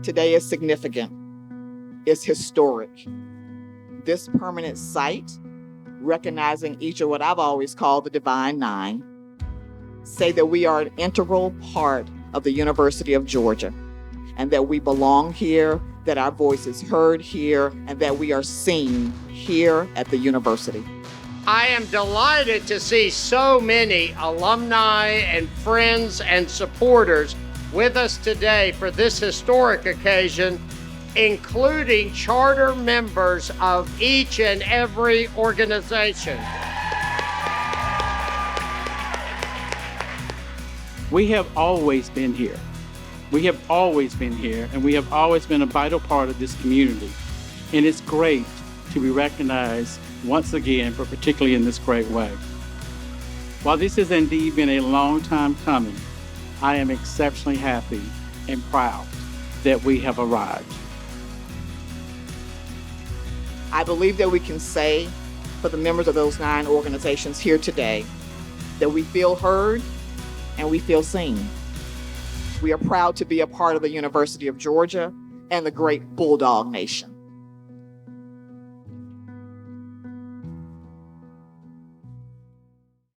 Today is significant. It's historic. This permanent site, recognizing each of what I've always called the Divine Nine, say that we are an integral part of the University of Georgia and that we belong here, that our voice is heard here, and that we are seen here at the university. I am delighted to see so many alumni and friends and supporters with us today for this historic occasion, including charter members of each and every organization. We have always been here. We have always been here, and we have always been a vital part of this community. And it's great to be recognized once again, but particularly in this great way. While this has indeed been a long time coming, I am exceptionally happy and proud that we have arrived. I believe that we can say for the members of those 9 organizations here today that we feel heard and we feel seen. We are proud to be a part of the University of Georgia and the great Bulldog Nation.